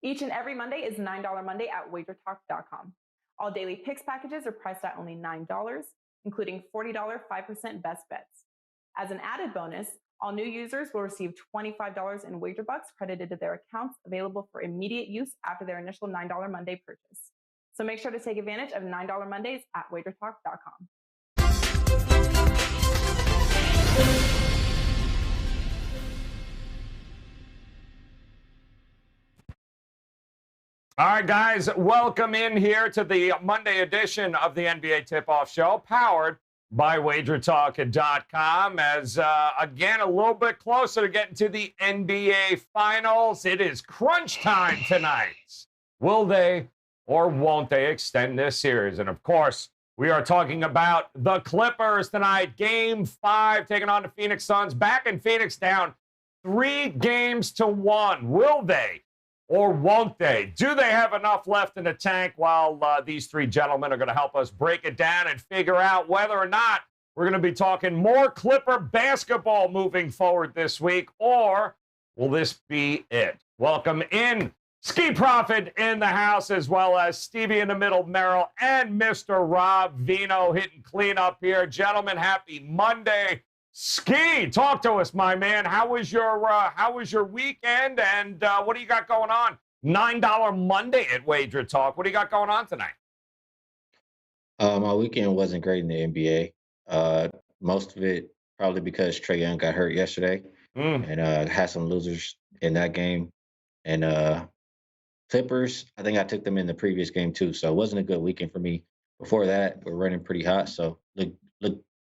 Each and every Monday is $9 Monday at WagerTalk.com. All daily picks packages are priced at only $9, including $40 5% best bets. As an added bonus, all new users will receive $25 in wager bucks credited to their accounts, available for immediate use after their initial $9 Monday purchase. So make sure to take advantage of $9 Mondays at WagerTalk.com. All right, guys, welcome in here to the Monday edition of the NBA Tip-Off Show, powered by WagerTalk.com. As, again, a little bit closer to getting to the NBA Finals. It is crunch time tonight. Will they or won't they extend this series? And, of course, we are talking about the Clippers tonight. Game 5 taking on the Phoenix Suns. Back in Phoenix, down 3-1. Will they or won't they? Do they have enough left in the tank? While these three gentlemen are going to help us break it down and figure out whether or not we're going to be talking more Clipper basketball moving forward this week, or will this be it? Welcome in Ski Prophet in the house, as well as Stevie in the middle, Merrill, and Mr. Rob Vino hitting cleanup here. Gentlemen, happy Monday. Ski, talk to us, my man. How was your weekend, and what do you got going on? $9 Monday at Wager Talk. What do you got going on tonight? My weekend wasn't great in the NBA. Most of it probably because Trae Young got hurt yesterday and had some losers in that game. And Clippers, I think I took them in the previous game too, so it wasn't a good weekend for me. Before that, we're running pretty hot, so look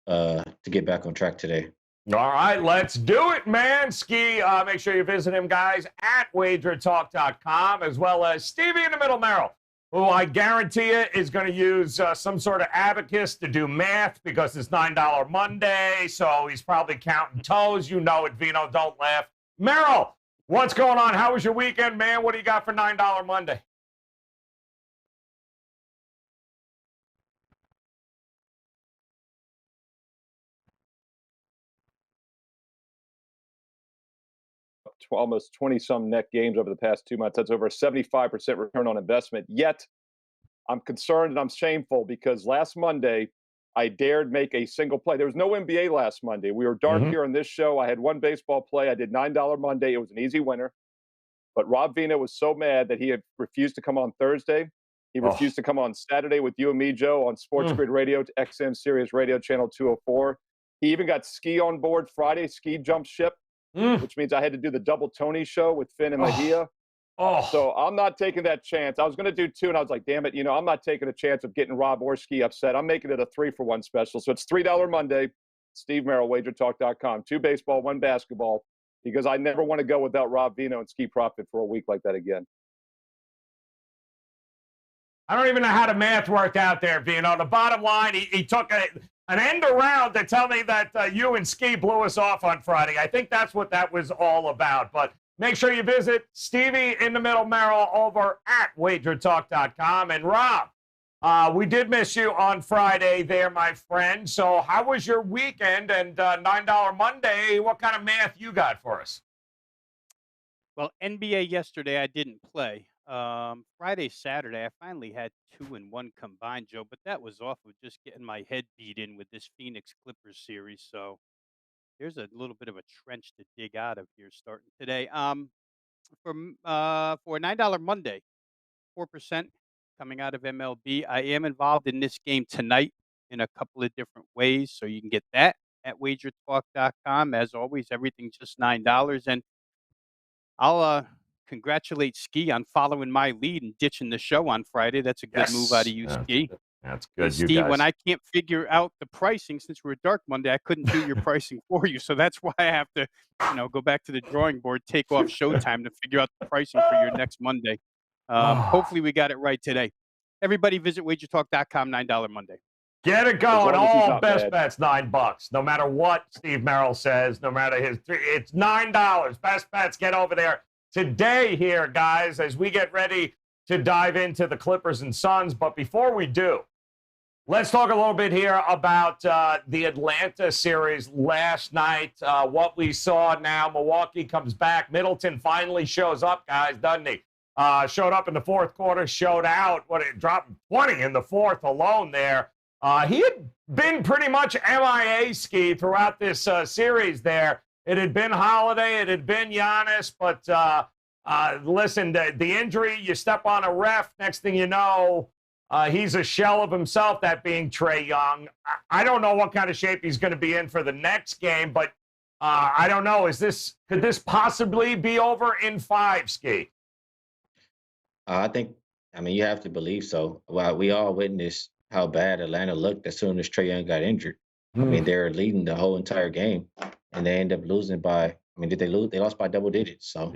to get back on track today. All right, let's do it, man. Ski, make sure you visit him, guys, at WagerTalk.com, as well as Stevie in the middle, Merrill, who I guarantee you is going to use some sort of abacus to do math because it's $9 Monday, so he's probably counting toes. You know it, Vino, don't laugh. Merrill, what's going on? How was your weekend, man? What do you got for $9 Monday? Almost 20-some net games over the past 2 months. That's over a 75% return on investment. Yet, I'm concerned and I'm shameful because last Monday, I dared make a single play. There was no NBA last Monday. We were dark here on this show. I had one baseball play. I did $9 Monday. It was an easy winner. But Rob Vina was so mad that he had refused to come on Thursday. He refused to come on Saturday with you and me, Joe, on Sports Grid Radio to XM Sirius Radio Channel 204. He even got Ski on board Friday. Ski jumped ship. Which means I had to do the double Tony show with Finn and Mahia. So I'm not taking that chance. I was going to do 2, and I was like, damn it, I'm not taking a chance of getting Rob or Ski upset. I'm making it a 3-for-1 special. So it's $3 Monday. Steve Merrill, WagerTalk.com. 2 baseball, 1 basketball, because I never want to go without Rob Vino and Ski Profit for a week like that again. I don't even know how the math worked out there, Vino. The bottom line, he took an end around to tell me that you and Ski blew us off on Friday. I think that's what that was all about. But make sure you visit Stevie in the middle, Merrill, over at WagerTalk.com. And Rob, we did miss you on Friday there, my friend. So how was your weekend and $9 Monday? What kind of math you got for us? Well, NBA yesterday I didn't play. Friday, Saturday, I finally had 2 and 1 combined, Joe, but that was off of just getting my head beat in with this Phoenix Clippers series. So there's a little bit of a trench to dig out of here starting today. For a $9 Monday, 4% coming out of MLB. I am involved in this game tonight in a couple of different ways, so you can get that at WagerTalk.com. As always, everything's just $9, and I'll congratulate Ski on following my lead and ditching the show on Friday. That's a good move out of you, Ski. That's good, Steve, you guys. when I can't figure out the pricing, since we're Dark Monday, I couldn't do your pricing for you. So that's why I have to, go back to the drawing board, take off Showtime to figure out the pricing for your next Monday. Hopefully we got it right today. Everybody visit WagerTalk.com, $9 Monday. Get it going. All best bets, $9. No matter what Steve Merrill says, no matter it's $9. Best bets, get over there today here, guys, as we get ready to dive into the Clippers and Suns. But before we do, let's talk a little bit here about the Atlanta series last night. What we saw now, Milwaukee comes back. Middleton finally shows up, guys, doesn't he? showed up in the fourth quarter, showed out. It dropped 20 in the fourth alone there. He had been pretty much MIA ski throughout this series there. It had been Holiday, it had been Giannis, but listen, the injury, you step on a ref, next thing you know, he's a shell of himself, that being Trae Young. I don't know what kind of shape he's going to be in for the next game, but I don't know. Could this possibly be over in 5, Ski? I mean, you have to believe so. Well, we all witnessed how bad Atlanta looked as soon as Trae Young got injured. I mean, they were leading the whole entire game, and they ended up losing by, I mean, did they lose? They lost by double digits. So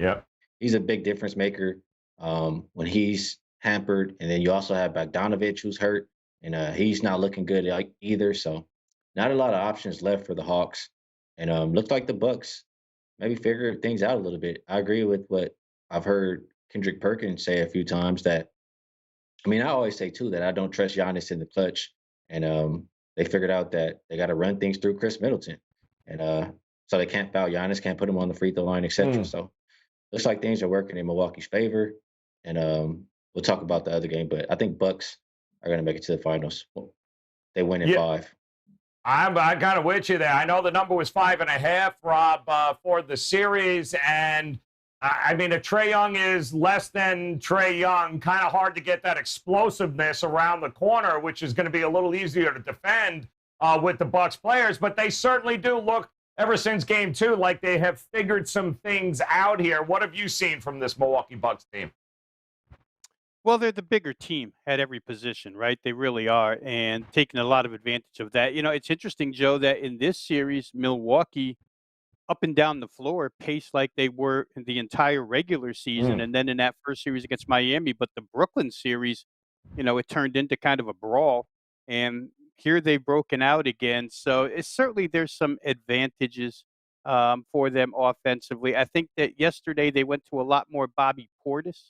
he's a big difference maker when he's hampered. And then you also have Bogdanovich, who's hurt, and he's not looking good either. So not a lot of options left for the Hawks. And looks like the Bucks maybe figure things out a little bit. I agree with what I've heard Kendrick Perkins say a few times that, I mean, I always say too that I don't trust Giannis in the clutch. And they figured out that they got to run things through Chris Middleton. And so they can't foul Giannis, can't put him on the free throw line, etc. So looks like things are working in Milwaukee's favor. And we'll talk about the other game, but I think Bucks are going to make it to the finals. They win in 5. I'm kind of with you there. I know the number was 5.5, Rob, for the series. And I mean, if Trae Young is less than Trae Young, kind of hard to get that explosiveness around the corner, which is going to be a little easier to defend with the Bucks players. But they certainly do look, ever since Game 2, like they have figured some things out here. What have you seen from this Milwaukee Bucks team? Well, they're the bigger team at every position, right? They really are, and taking a lot of advantage of that. You know, it's interesting, Joe, that in this series, Milwaukee, up and down the floor, paced like they were in the entire regular season, and then in that first series against Miami. But the Brooklyn series, you know, it turned into kind of a brawl, and here they've broken out again. So it's certainly there's some advantages for them offensively. I think that yesterday they went to a lot more Bobby Portis.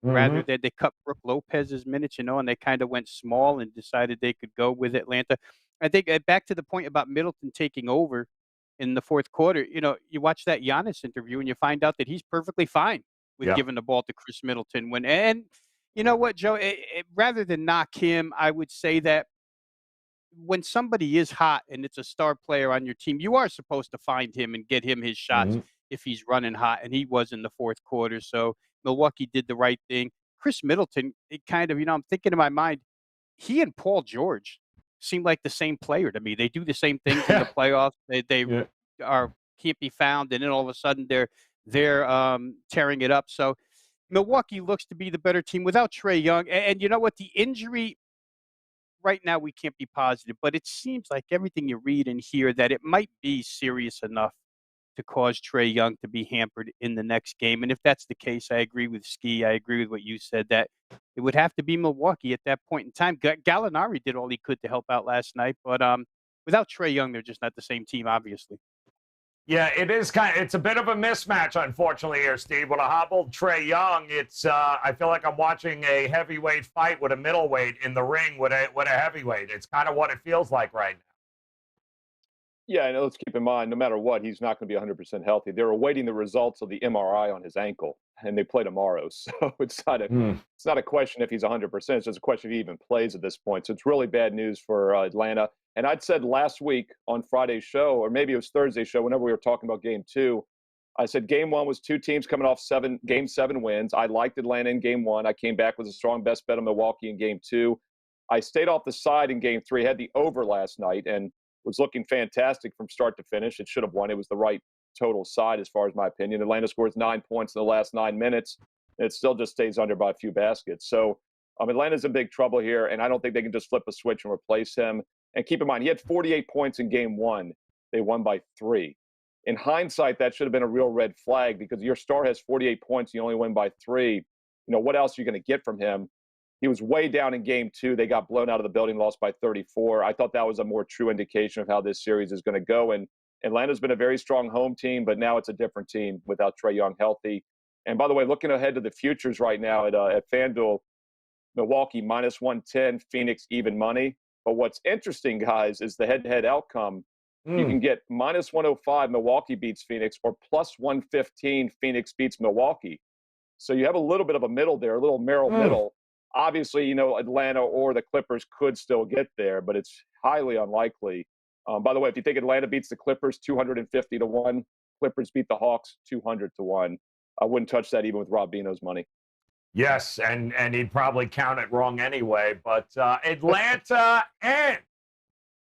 Rather than they cut Brook Lopez's minutes, you know, and they kind of went small and decided they could go with Atlanta. I think back to the point about Middleton taking over in the fourth quarter, you know, you watch that Giannis interview and you find out that he's perfectly fine with giving the ball to Chris Middleton. And you know what, Joe, rather than knock him, I would say that when somebody is hot and it's a star player on your team, you are supposed to find him and get him his shots if he's running hot, and he was in the fourth quarter. So Milwaukee did the right thing. Chris Middleton, it kind of, you know, I'm thinking in my mind, he and Paul George seem like the same player to me. They do the same things in the playoffs. They are can't be found, and then all of a sudden they're tearing it up. So Milwaukee looks to be the better team without Trae Young. And you know what? The injury right now we can't be positive, but it seems like everything you read and hear that it might be serious enough to cause Trae Young to be hampered in the next game. And if that's the case, I agree with Ski. I agree with what you said, that it would have to be Milwaukee at that point in time. Gallinari did all he could to help out last night, but without Trae Young, they're just not the same team, obviously. Yeah, it's a bit of a mismatch, unfortunately, here, Steve. With a hobbled Trae Young, it's I feel like I'm watching a heavyweight fight with a middleweight in the ring with a heavyweight. It's kind of what it feels like right now. Yeah, and let's keep in mind, no matter what, he's not going to be 100% healthy. They're awaiting the results of the MRI on his ankle, and they play tomorrow. So it's not a question if he's 100%. It's just a question if he even plays at this point. So it's really bad news for Atlanta. And I'd said last week on Friday's show, or maybe it was Thursday's show, whenever we were talking about Game 2, I said Game 1 was 2 teams coming off Game 7 wins. I liked Atlanta in Game 1. I came back with a strong best bet on Milwaukee in Game 2. I stayed off the side in Game 3, had the over last night, and was looking fantastic from start to finish. It should have won. It was the right total side as far as my opinion. Atlanta scores 9 points in the last 9 minutes. And it still just stays under by a few baskets. So Atlanta's in big trouble here, and I don't think they can just flip a switch and replace him. And keep in mind, he had 48 points in Game 1. They won by 3. In hindsight, that should have been a real red flag, because your star has 48 points, you only win by 3. You know, what else are you going to get from him? He was way down in Game 2. They got blown out of the building, lost by 34. I thought that was a more true indication of how this series is going to go. And Atlanta's been a very strong home team, but now it's a different team without Trae Young healthy. And by the way, looking ahead to the futures right now at FanDuel, Milwaukee minus 110, Phoenix even money. But what's interesting, guys, is the head-to-head outcome. You can get minus 105, Milwaukee beats Phoenix, or plus 115, Phoenix beats Milwaukee. So you have a little bit of a middle there, a little Merrill middle. Obviously, you know, Atlanta or the Clippers could still get there, but it's highly unlikely. By the way, if you think Atlanta beats the Clippers 250-1, Clippers beat the Hawks 200-1. I wouldn't touch that even with Rob Bino's money. Yes, and he'd probably count it wrong anyway. But Atlanta and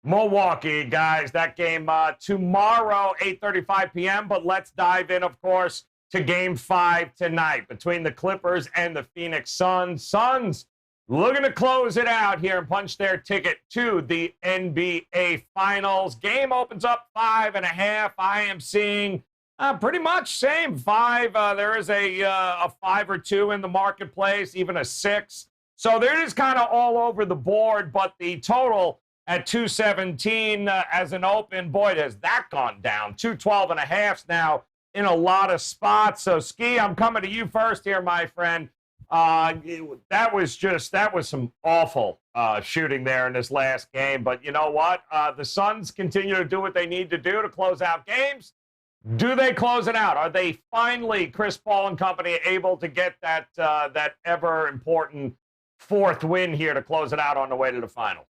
Milwaukee, guys, that game tomorrow, 8:35 p.m. But let's dive in, of course, to Game 5 tonight between the Clippers and the Phoenix Suns. Suns looking to close it out here and punch their ticket to the NBA Finals. Game opens up 5.5. I am seeing pretty much same 5. There is a 5 or 2 in the marketplace, even a 6. So they're just kind of all over the board, but the total at 217 as an open, boy, has that gone down. 212.5 now in a lot of spots. So, Ski, I'm coming to you first here, my friend. That was some awful shooting there in this last game. But you know what? The Suns continue to do what they need to do to close out games. Do they close it out? Are they finally, Chris Paul and company, able to get that ever important 4th win here to close it out on the way to the final?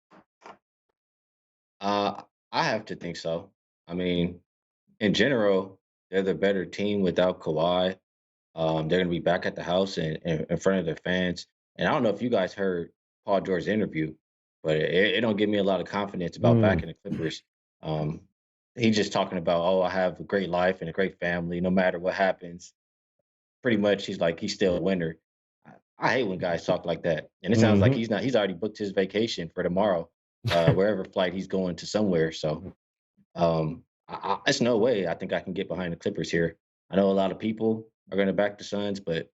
I have to think so. I mean, in general, they're the better team without Kawhi. They're going to be back at the house and in front of their fans. And I don't know if you guys heard Paul George's interview, but it don't give me a lot of confidence about backing the Clippers. He's just talking about, oh, I have a great life and a great family, no matter what happens. Pretty much, he's like, he's still a winner. I hate when guys talk like that. And it sounds like he's already booked his vacation for tomorrow, wherever flight he's going to somewhere. So it's no way I think I can get behind the Clippers here. I know a lot of people are going to back the Suns, but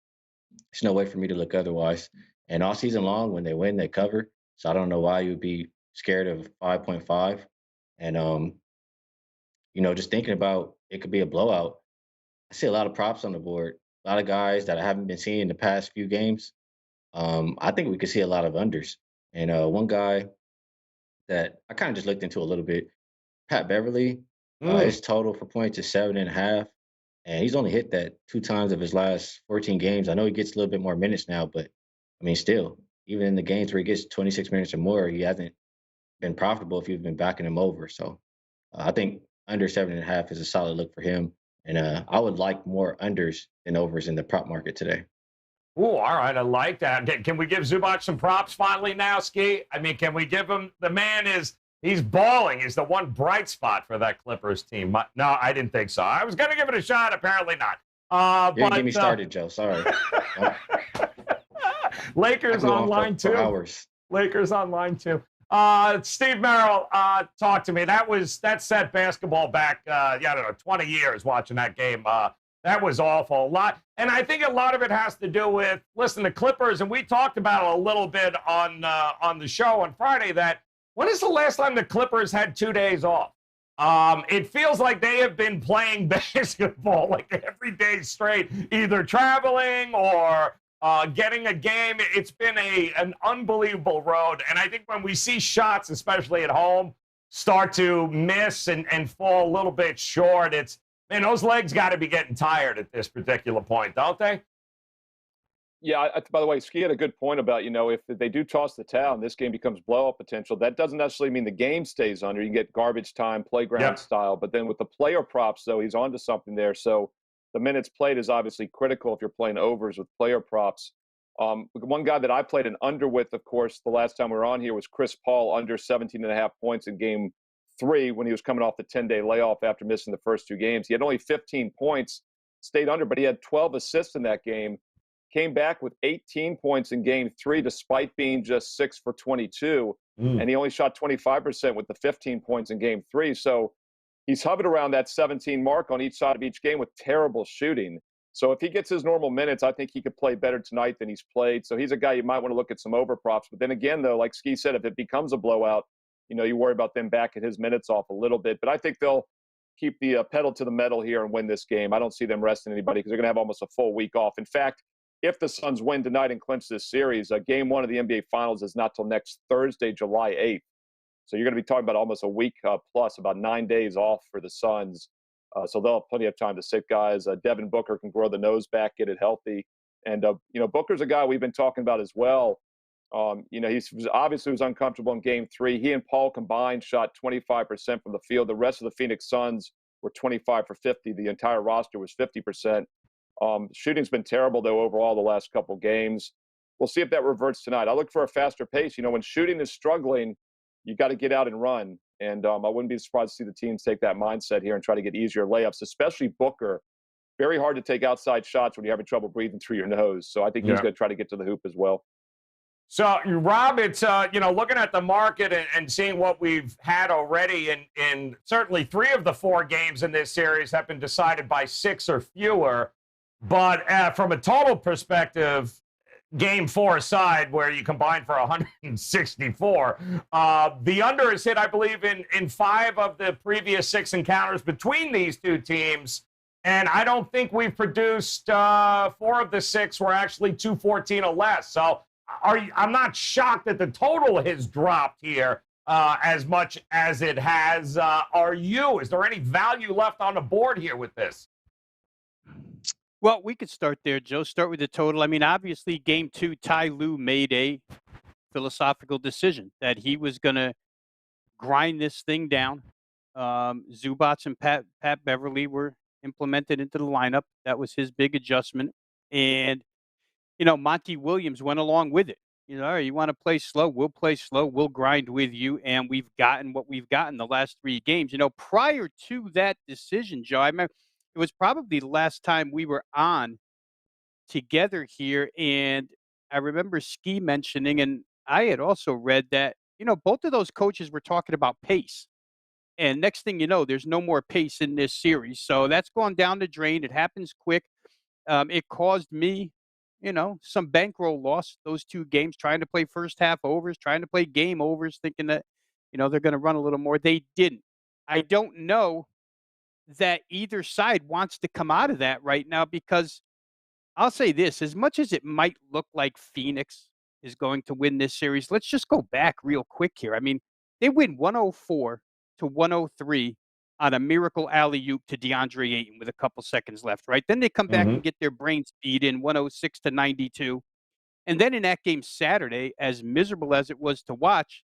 it's no way for me to look otherwise. And all season long, when they win, they cover. So I don't know why you would be scared of 5.5. And, you know, just thinking about it could be a blowout. I see a lot of props on the board, a lot of guys that I haven't been seeing the past few games. I think we could see a lot of unders. And one guy that I kind of just looked into a little bit, Pat Beverly, his total for points is 7.5. And he's only hit that 2 times of his last 14 games. I know he gets a little bit more minutes now, but I mean, still, even in the games where he gets 26 minutes or more, he hasn't been profitable if you've been backing him over. So I think under 7.5 is a solid look for him. And I would like more unders than overs in the prop market today. Oh, all right. I like that. Can we give Zubac some props finally now, Ski? I mean, can we give him – the man he's balling. He's the one bright spot for that Clippers team. No, I didn't think so. I was going to give it a shot. Apparently not. You didn't get me started, Joe. Sorry. Lakers online too. Hours. Lakers online too. Steve Merrill, talk to me. That set basketball back, I don't know, 20 years watching that game. That was awful. And I think a lot of it has to do with, listen, the Clippers, and we talked about it a little bit on the show on Friday, that when is the last time the Clippers had 2 days off? It feels like they have been playing basketball like every day straight, either traveling or getting a game. It's been an unbelievable road. And I think when we see shots, especially at home, start to miss and fall a little bit short, those legs got to be getting tired at this particular point, don't they? Yeah, by the way, Ski had a good point about, if they do toss the towel and this game becomes blowout potential, that doesn't necessarily mean the game stays under. You can get garbage time, playground style. But then with the player props, though, he's onto something there. So the minutes played is obviously critical if you're playing overs with player props. One guy that I played an under with, of course, the last time we were on here was Chris Paul, under 17.5 points in Game 3 when he was coming off the 10-day layoff after missing the first 2 games. He had only 15 points, stayed under, but he had 12 assists in that game. Came back with 18 points in Game 3 despite being just 6 for 22. And he only shot 25% with the 15 points in Game 3. So he's hovered around that 17 mark on each side of each game with terrible shooting. So if he gets his normal minutes, I think he could play better tonight than he's played. So he's a guy you might want to look at some over props. But then again, though, like Ski said, if it becomes a blowout, you worry about them backing his minutes off a little bit. But I think they'll keep the pedal to the metal here and win this game. I don't see them resting anybody because they're going to have almost a full week off. In fact, if the Suns win tonight and clinch this series, Game 1 of the NBA Finals is not till next Thursday, July 8th. So you're going to be talking about almost a week plus, about 9 days off for the Suns. So they'll have plenty of time to sit guys. Devin Booker can grow the nose back, get it healthy. And, Booker's a guy we've been talking about as well. He obviously was uncomfortable in game 3. He and Paul combined shot 25% from the field. The rest of the Phoenix Suns were 25 for 50. The entire roster was 50%. Shooting's been terrible, though, overall the last couple games. We'll see if that reverts tonight. I look for a faster pace. When shooting is struggling, you got to get out and run. And I wouldn't be surprised to see the teams take that mindset here and try to get easier layups, especially Booker. Very hard to take outside shots when you're having trouble breathing through your nose. So I think he's going to try to get to the hoop as well. So, Rob, it's, looking at the market and seeing what we've had already, and certainly 3 of the 4 games in this series have been decided by 6 or fewer. But from a total perspective, game 4 aside, where you combine for 164, the under is hit, I believe, in 5 of the previous 6 encounters between these two teams. And I don't think we've produced 4 of the 6 were actually 214 or less. So I'm not shocked that the total has dropped here as much as it has. Are you? Is there any value left on the board here with this? Well, we could start there, Joe. Start with the total. I mean, obviously, game 2, Ty Lue made a philosophical decision that he was going to grind this thing down. Zubats and Pat Beverly were implemented into the lineup. That was his big adjustment. And, Monty Williams went along with it. You want to play slow, we'll play slow, we'll grind with you. And we've gotten what we've gotten the last 3 games. Prior to that decision, Joe, I remember it was probably the last time we were on together here. And I remember Ski mentioning, and I had also read that, both of those coaches were talking about pace. And next thing you know, there's no more pace in this series. So that's gone down the drain. It happens quick. It caused me, some bankroll loss, those 2 games, trying to play first half overs, trying to play game overs, thinking that, they're going to run a little more. They didn't. I don't know that either side wants to come out of that right now, because I'll say this, as much as it might look like Phoenix is going to win this series, let's just go back real quick here. I mean, they win 104 to 103 on a miracle alley-oop to DeAndre Ayton with a couple seconds left, right? Then they come back and get their brains beat in 106 to 92. And then in that game Saturday, as miserable as it was to watch,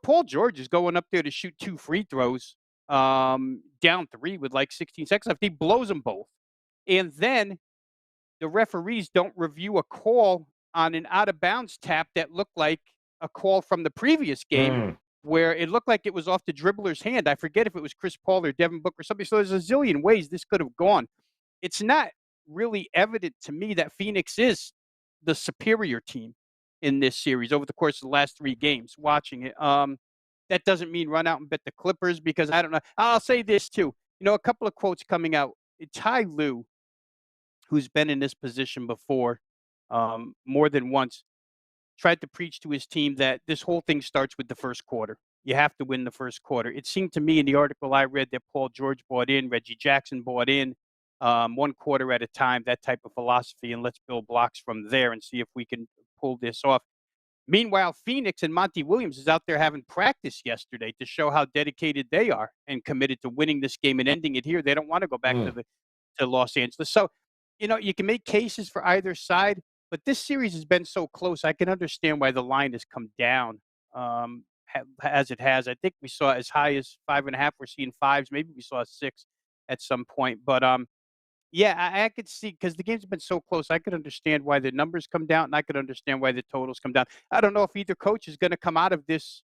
Paul George is going up there to shoot 2 free throws, down 3 with like 16 seconds left. He blows them both. And then the referees don't review a call on an out-of-bounds tap that looked like a call from the previous game, where it looked like it was off the dribbler's hand. I forget if it was Chris Paul or Devin Booker or something. So there's a zillion ways this could have gone. It's not really evident to me that Phoenix is the superior team in this series over the course of the last 3 games, watching it. That doesn't mean run out and bet the Clippers, because I don't know. I'll say this too. A couple of quotes coming out. Ty Lue, who's been in this position before more than once, tried to preach to his team that this whole thing starts with the first quarter. You have to win the first quarter. It seemed to me in the article I read that Paul George bought in, Reggie Jackson bought in, 1 quarter at a time, that type of philosophy, and let's build blocks from there and see if we can pull this off. Meanwhile, Phoenix and Monty Williams is out there having practice yesterday to show how dedicated they are and committed to winning this game and ending it here. They don't want to go back to Los Angeles. So, you can make cases for either side, but this series has been so close. I can understand why the line has come down as it has. I think we saw as high as 5.5. We're seeing 5s. Maybe we saw 6 at some point. But yeah, I could see, because the games have been so close, I could understand why the numbers come down, and I could understand why the totals come down. I don't know if either coach is going to come out of this,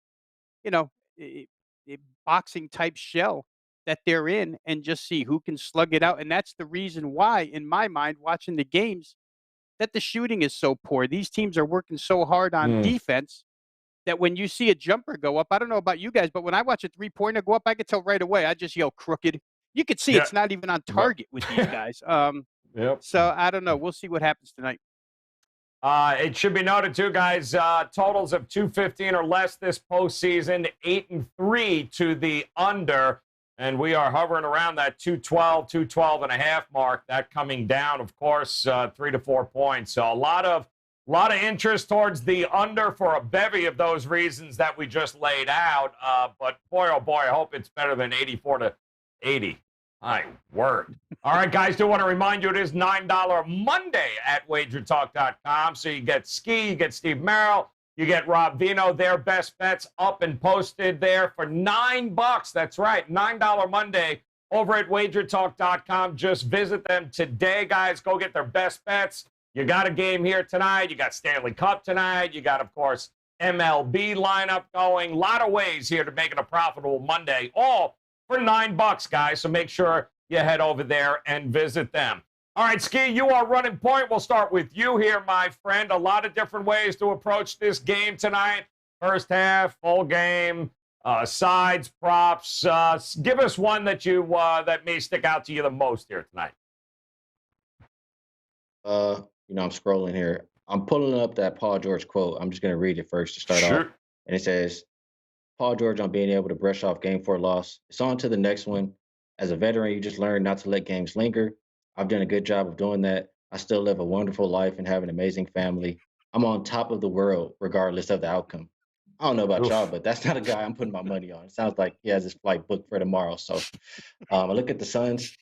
boxing type shell that they're in and just see who can slug it out. And that's the reason why, in my mind, watching the games, that the shooting is so poor. These teams are working so hard on defense that when you see a jumper go up, I don't know about you guys, but when I watch a 3-pointer go up, I can tell right away. I just yell crooked. You could see it's not even on target with these guys. So I don't know. We'll see what happens tonight. It should be noted, too, guys, totals of 215 or less this postseason, 8-3 to the under. And we are hovering around that 212 and a half mark. That coming down, of course, 3 to 4 points. So a lot of interest towards the under for a bevy of those reasons that we just laid out. But boy, oh boy, I hope it's better than 84 to 80. My word. All right, guys, do want to remind you it is $9 Monday at WagerTalk.com. So you get Ski, you get Steve Merrill, you get Rob Vino. Their best bets up and posted there for $9. That's right, $9 Monday over at WagerTalk.com. Just visit them today, guys. Go get their best bets. You got a game here tonight. You got Stanley Cup tonight. You got, of course, MLB lineup going. A lot of ways here to make it a profitable Monday, all for $9, guys. So make sure you head over there and visit them. All right, Ski, you are running point. We'll start with you here, my friend. A lot of different ways to approach this game tonight. First half, full game, sides, props. Give us one that that may stick out to you the most here tonight. I'm scrolling here. I'm pulling up that Paul George quote. I'm just going to read it first to start off. And it says, Paul George on being able to brush off game 4 loss. It's on to the next one. As a veteran, you just learn not to let games linger. I've done a good job of doing that. I still live a wonderful life and have an amazing family. I'm on top of the world regardless of the outcome. I don't know about y'all, but that's not a guy I'm putting my money on. It sounds like he has his flight booked for tomorrow. So I look at the Suns.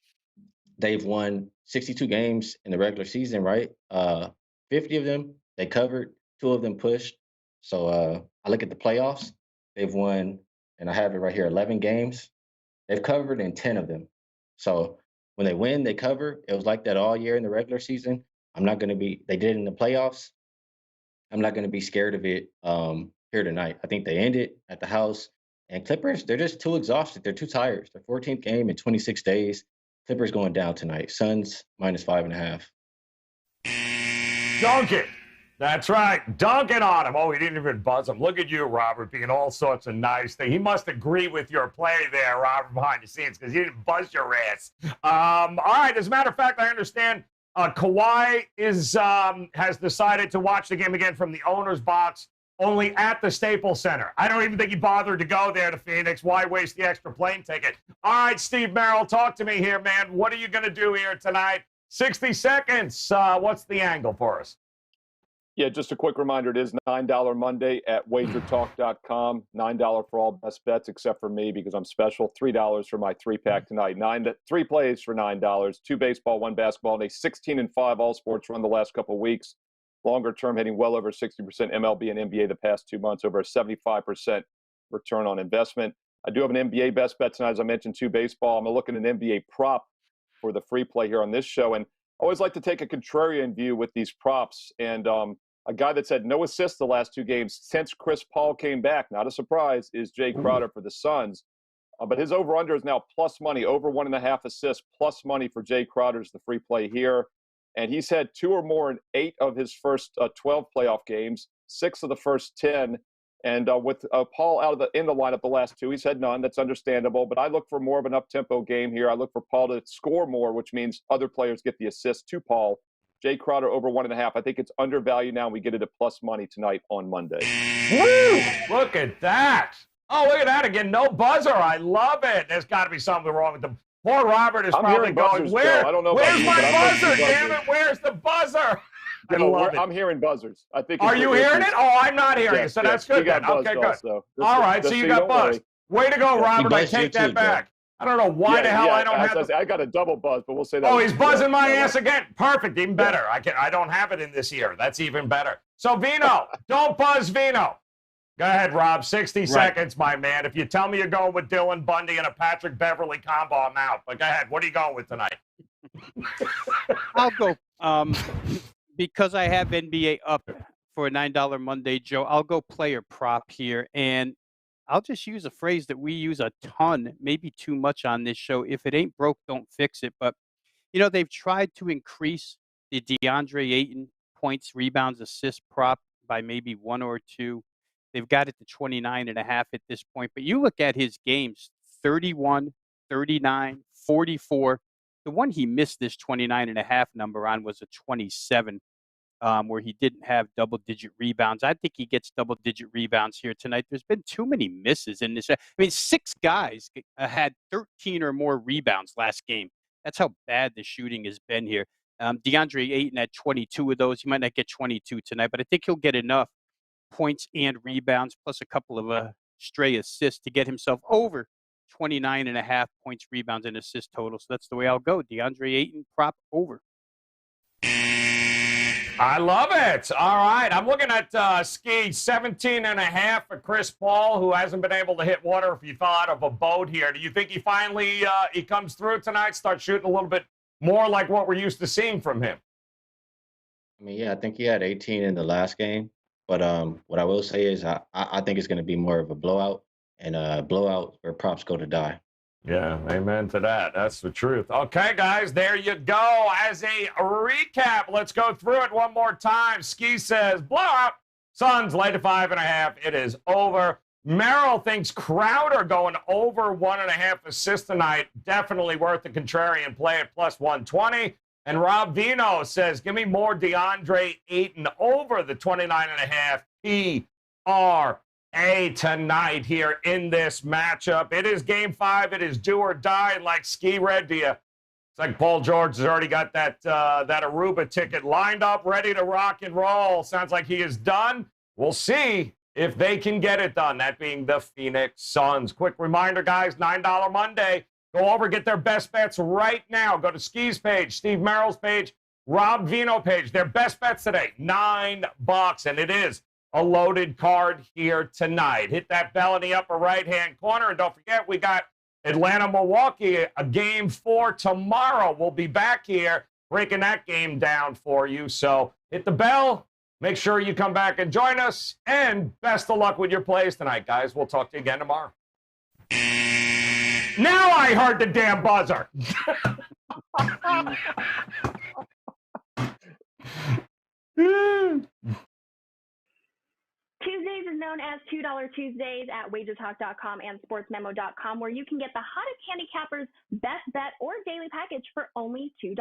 They've won 62 games in the regular season, right? 50 of them they covered, 2 of them pushed. So I look at the playoffs. They've won, and I have it right here, 11 games. They've covered in 10 of them. So when they win, they cover. It was like that all year in the regular season. They did it in the playoffs. I'm not going to be scared of it here tonight. I think they end it at the house. And Clippers, they're just too exhausted. They're too tired. It's their 14th game in 26 days. Clippers going down tonight. Suns -5.5. Dunk it. That's right. Dunk it on him. Oh, he didn't even buzz him. Look at you, Robert, being all sorts of nice things. He must agree with your play there, Robert, behind the scenes, because he didn't buzz your ass. All right. As a matter of fact, I understand Kawhi has decided to watch the game again from the owner's box, only at the Staples Center. I don't even think he bothered to go there to Phoenix. Why waste the extra plane ticket? All right, Steve Merrill, talk to me here, man. What are you going to do here tonight? 60 seconds. What's the angle for us? Yeah, just a quick reminder, it is $9 Monday at WagerTalk.com. $9 for all best bets except for me because I'm special. $3 for my 3-pack tonight. 3 plays for $9. 2 baseball, 1 basketball, and a 16-5 all sports run the last couple of weeks. Longer term, hitting well over 60% MLB and NBA the past 2 months, over a 75% return on investment. I do have an NBA best bet tonight, as I mentioned, 2 baseball. I'm going to look at an NBA prop for the free play here on this show. And I always like to take a contrarian view with these props. And a guy that's had no assists the last 2 games since Chris Paul came back, not a surprise, is Jay Crowder for the Suns. But his over-under is now plus money, over 1.5 assists, plus money for Jay Crowder's the free play here. And he's had 2 or more in 8 of his first 12 playoff games, 6 of the first 10. And with Paul in the lineup the last 2, he's had none. That's understandable. But I look for more of an up-tempo game here. I look for Paul to score more, which means other players get the assist to Paul. Jay Crowder over 1.5. I think it's undervalued now. We get it at plus money tonight on Monday. Woo! Look at that. Oh, look at that again. No buzzer. I love it. There's got to be something wrong with the poor Robert is probably going, where's my buzzer? Damn it, where's the buzzer? I'm hearing buzzers. I think. Are you hearing it? Oh, I'm not hearing it, so that's good then. Okay, good. All right, so you got buzzed. Way to go, Robert. I take that back. I don't know why the hell I don't have I got a double buzz, but we'll say that. Oh, he's buzzing my ass again. Perfect, even better. I don't have it in this year. That's even better. So, Vino, don't buzz Vino. Go ahead, Rob. 60 seconds, my man. If you tell me you're going with Dylan Bundy and a Patrick Beverly combo, I'm out. But go ahead. What are you going with tonight? I'll go. Because I have NBA up for a $9 Monday, Joe, I'll go player prop here. And I'll just use a phrase that we use a ton, maybe too much on this show. If it ain't broke, don't fix it. But, they've tried to increase the DeAndre Ayton points, rebounds, assist prop by maybe 1 or 2. They've got it to 29.5 at this point. But you look at his games, 31, 39, 44. The one he missed this 29.5 number on was a 27, where he didn't have double-digit rebounds. I think he gets double-digit rebounds here tonight. There's been too many misses in this. I mean, 6 guys had 13 or more rebounds last game. That's how bad the shooting has been here. DeAndre Ayton had 22 of those. He might not get 22 tonight, but I think he'll get enough points and rebounds, plus a couple of stray assists to get himself over 29.5 points, rebounds, and assist total. So that's the way I'll go. DeAndre Ayton, prop over. I love it. All right. I'm looking at Ski 17.5 for Chris Paul, who hasn't been able to hit water if you thought of a boat here. Do you think he finally he comes through tonight, starts shooting a little bit more like what we're used to seeing from him? I mean, yeah, I think he had 18 in the last game. But what I will say is I think it's going to be more of a blowout, and blowout where props go to die. Yeah, amen to that. That's the truth. Okay, guys, there you go. As a recap, let's go through it one more time. Ski says, blowout. Suns lay to 5.5. It is over. Merrill thinks Crowder going over 1.5 assists tonight. Definitely worth the contrarian play at plus 120. And Rob Vino says, give me more DeAndre Ayton over the 29.5 PRA tonight here in this matchup. It is game 5. It is do or die. And like Ski read to you, it's like Paul George has already got that Aruba ticket lined up, ready to rock and roll. Sounds like he is done. We'll see if they can get it done, that being the Phoenix Suns. Quick reminder, guys, $9 Monday. Go over, get their best bets right now. Go to Ski's page, Steve Merrill's page, Rob Vino page. Their best bets today, $9. And it is a loaded card here tonight. Hit that bell in the upper right-hand corner. And don't forget, we got Atlanta-Milwaukee, a game 4 tomorrow. We'll be back here breaking that game down for you. So hit the bell. Make sure you come back and join us. And best of luck with your plays tonight, guys. We'll talk to you again tomorrow. Now I heard the damn buzzer. Tuesdays is known as $2 Tuesdays at WagerTalk.com and SportsMemo.com, where you can get the hottest handicappers, best bet, or daily package for only $2.